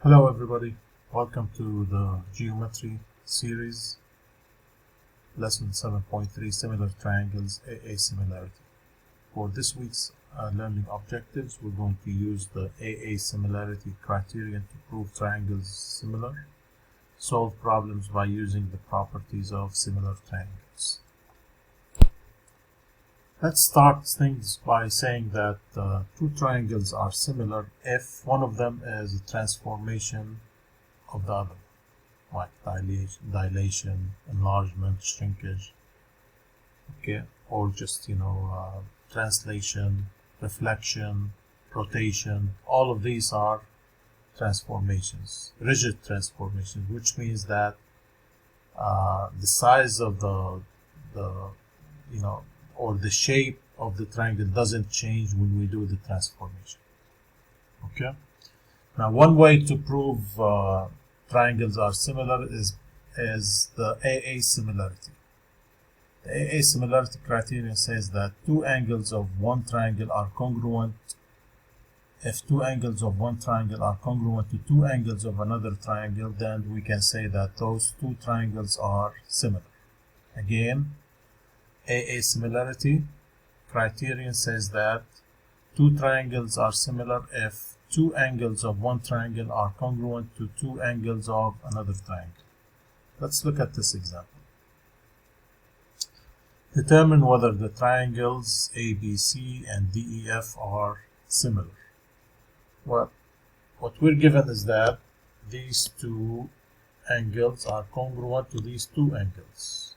Hello everybody, welcome to the geometry series, lesson 7.3, similar triangles, AA similarity. For this week's learning objectives, we're going to use the AA similarity criterion to prove triangles similar, solve problems by using the properties of similar triangles. Let's start things by saying that two triangles are similar if one of them is a transformation of the other, like dilation, enlargement, shrinkage, okay, or just translation, reflection, rotation. All of these are transformations, rigid transformations, which means that the size of the or the shape of the triangle doesn't change when we do the transformation. Okay. Now, one way to prove triangles are similar is the AA similarity. The AA similarity criterion says that two angles of one triangle are congruent. If two angles of one triangle are congruent to two angles of another triangle, then we can say that those two triangles are similar. Again, AA similarity criterion says that two triangles are similar if two angles of one triangle are congruent to two angles of another triangle. Let's look at this example. Determine whether the triangles ABC and DEF are similar. What we're given is that these two angles are congruent to these two angles.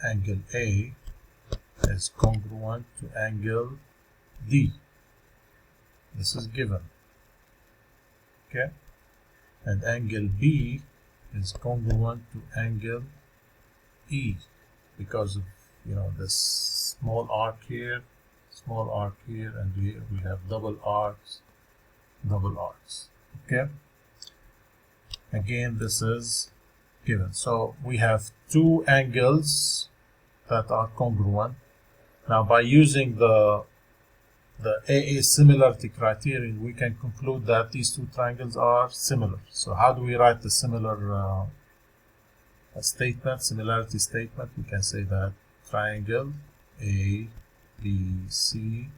Angle A is congruent to angle D. This is given. Okay? And angle B is congruent to angle E because of this small arc here, and here we have double arcs. Okay? Again, this is given. So we have two angles that are congruent. Now, by using the AA similarity criterion, we can conclude that these two triangles are similar. So how do we write the similar statement, similarity statement? We can say that triangle ABC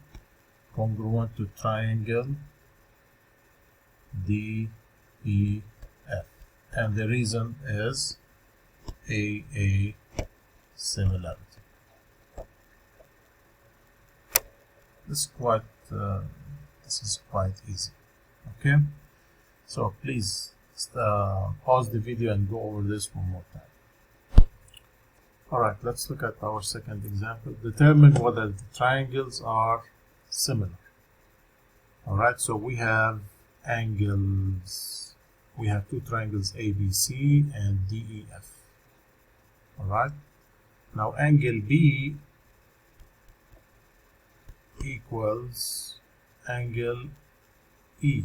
congruent to triangle DEF. And the reason is AA similarity. This is quite easy. Okay, so please pause the video and go over this one more time. Alright, let's look at our second example. Determine whether the triangles are similar. Alright, so we have angles. We have two triangles ABC and DEF. Alright, now angle B equals angle E.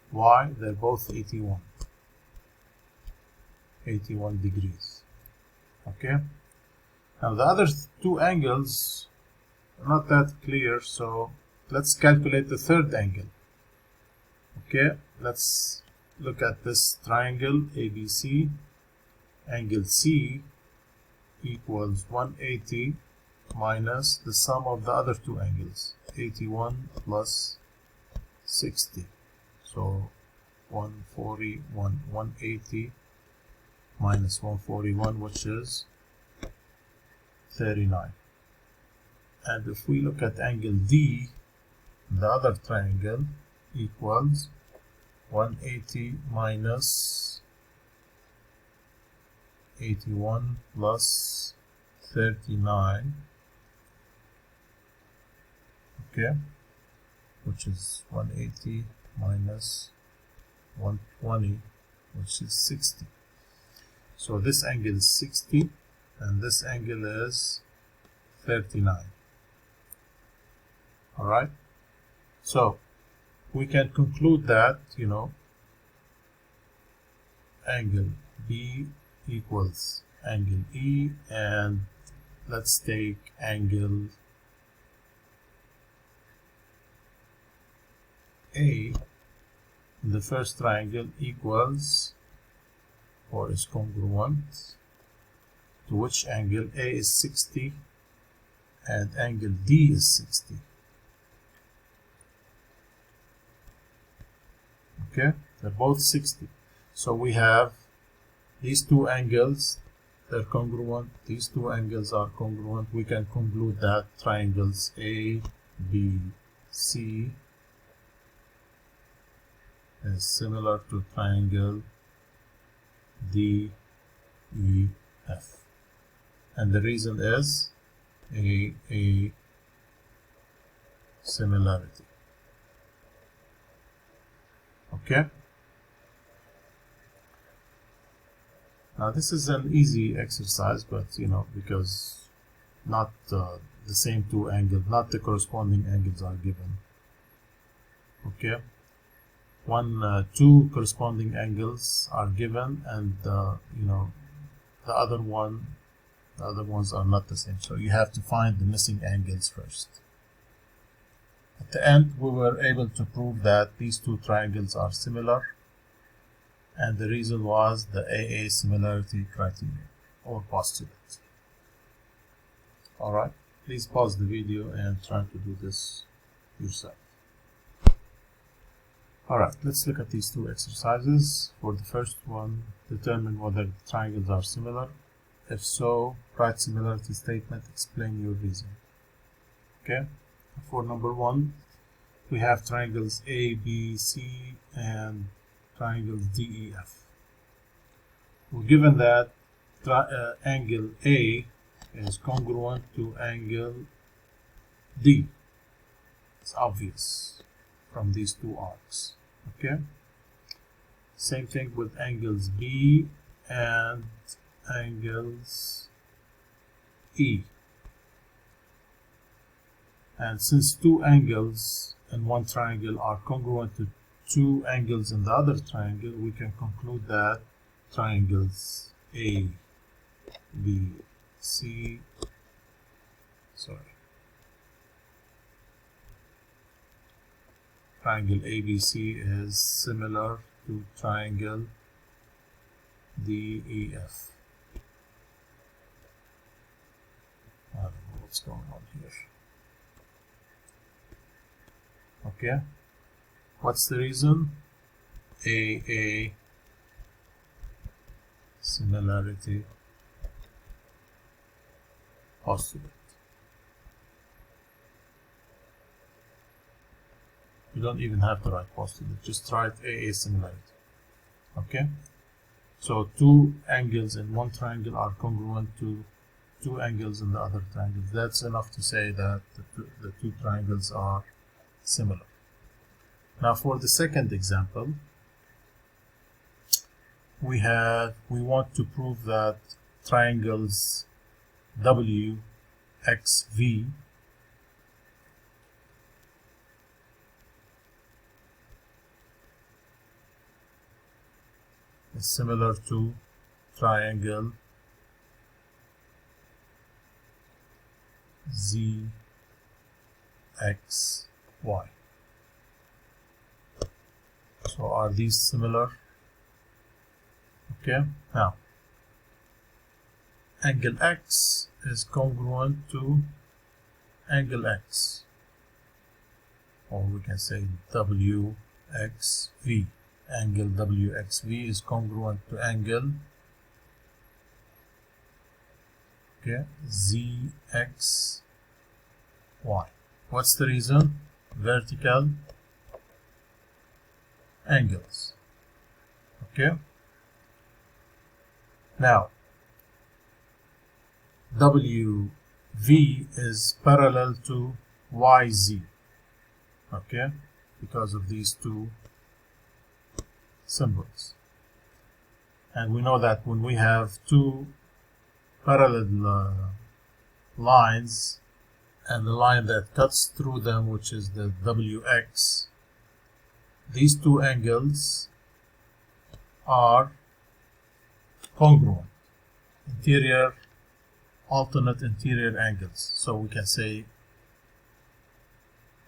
Why? They're both 81 degrees. Okay, now the other two angles are not that clear, so let's calculate the third angle. Okay, let's look at this triangle ABC. Angle C equals 180 minus the sum of the other two angles, 81 plus 60. So 180 minus 141, which is 39. And if we look at angle D, the other triangle, equals 180 minus 81 plus 39, okay, which is 180 minus 120, which is 60. So this angle is 60 and this angle is 39. Alright, so we can conclude that angle B equals angle E, and let's take angle A in the first triangle equals or is congruent to which angle? A is 60 and angle D is 60. Okay, they're both 60. So we have these two angles, they're congruent. These two angles are congruent. We can conclude that triangles A, B, C is similar to triangle D, E, F. And the reason is a similarity. Okay. Now this is an easy exercise, but because not the same two angles, not the corresponding angles are given. Okay. Two corresponding angles are given, and the other ones are not the same. So you have to find the missing angles first. At the end, we were able to prove that these two triangles are similar, and the reason was the AA similarity criterion or postulate. Alright, please pause the video and try to do this yourself. Alright, let's look at these two exercises. For the first one, determine whether the triangles are similar. If so, write similarity statement, explain your reason. Okay, for number one, we have triangles A, B, C, and triangles D, E, F. We're given that angle A is congruent to angle D. It's obvious from these two arcs. Okay. Same thing with angles B and angles E. And since two angles in one triangle are congruent to two angles in the other triangle, we can conclude that triangles A, B, C, triangle ABC is similar to triangle DEF. I don't know what's going on here. Okay, what's the reason? AA similarity postulate. You don't even have to write postulate, just write AA similarity. Okay, so two angles in one triangle are congruent to two angles in the other triangle. That's enough to say that the two triangles are similar. Now for the second example, we want to prove that triangles WXV is similar to triangle ZXY. So are these similar? Okay, now angle X is congruent to angle X, or we can say WXV. Angle WXV is congruent to angle ZXY. What's the reason? Vertical angles. Okay, now WV is parallel to YZ, okay, because of these two symbols. And we know that when we have two parallel lines and the line that cuts through them, which is the WX, these two angles are congruent, alternate interior angles. So we can say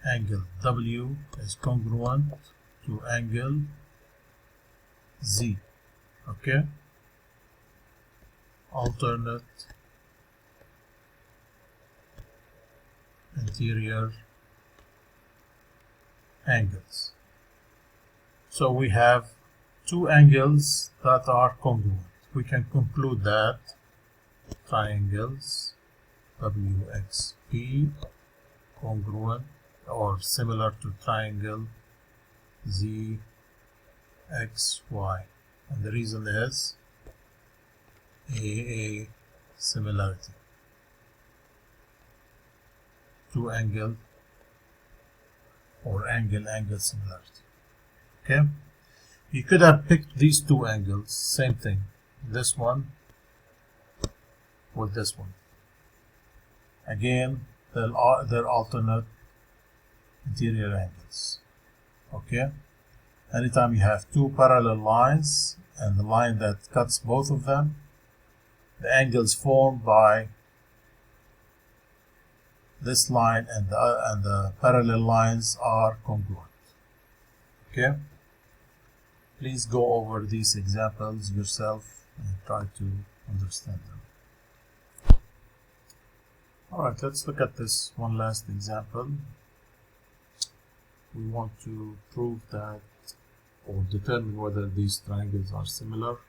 angle W is congruent to angle Z. Okay, alternate interior angles. So we have two angles that are congruent. We can conclude that triangles WXP congruent or similar to triangle ZXY. And the reason is AA similarity. Two angle or angle similarity. Okay, you could have picked these two angles, same thing, this one with this one. Again, they're alternate interior angles. Okay, anytime you have two parallel lines and the line that cuts both of them, the angles formed by this line and the parallel lines are congruent. Okay, please go over these examples yourself and try to understand them. Alright, let's look at this one last example. We want to prove that or determine whether these triangles are similar.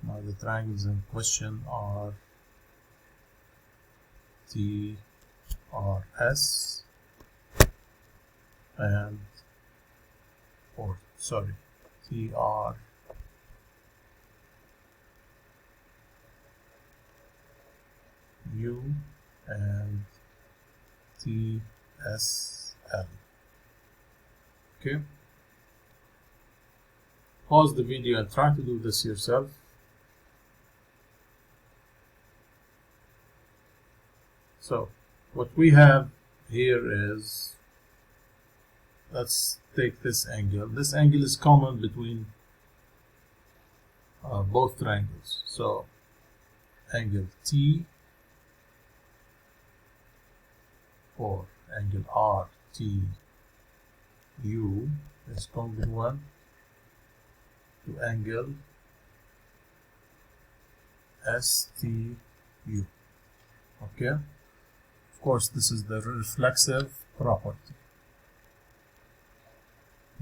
Now the triangles in question are TRS and TRU and TSL. Okay, pause the video and try to do this yourself. So what we have here is, let's take this angle. This angle is common between both triangles. So angle T or angle RTU is congruent to angle STU. Okay, of course this is the reflexive property.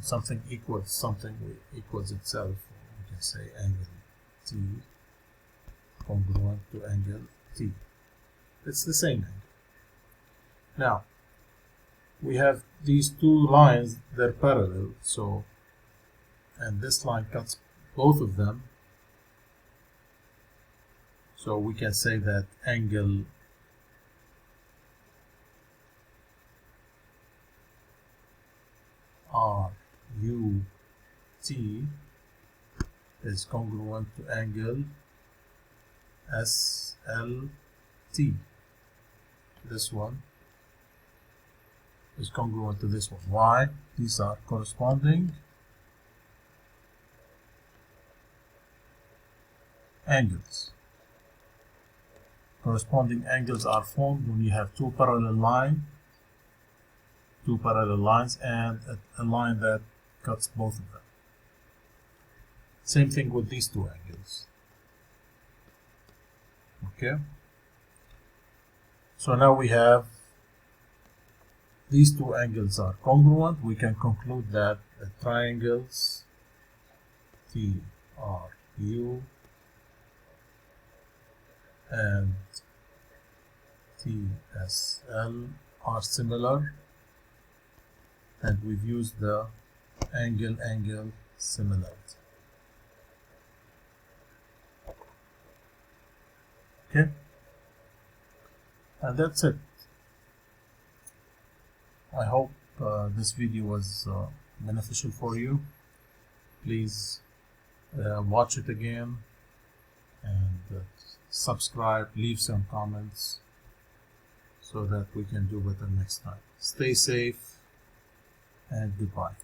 Something equals something equals itself. We can say angle T congruent to angle T. It's the same angle. Now we have these two lines, they're parallel, so, and this line cuts both of them, so we can say that angle RUT is congruent to angle SLT. This one is congruent to this one. Why? These are corresponding angles. Corresponding angles are formed when you have two parallel lines and a line that cuts both of them. Same thing with these two angles. Okay, so now we have these two angles are congruent. We can conclude that the triangles TRU and TSL are similar, and we've used the angle similarity. Okay, and that's it. I hope this video was beneficial for you. Please watch it again and subscribe, leave some comments so that we can do better next time. Stay safe and goodbye.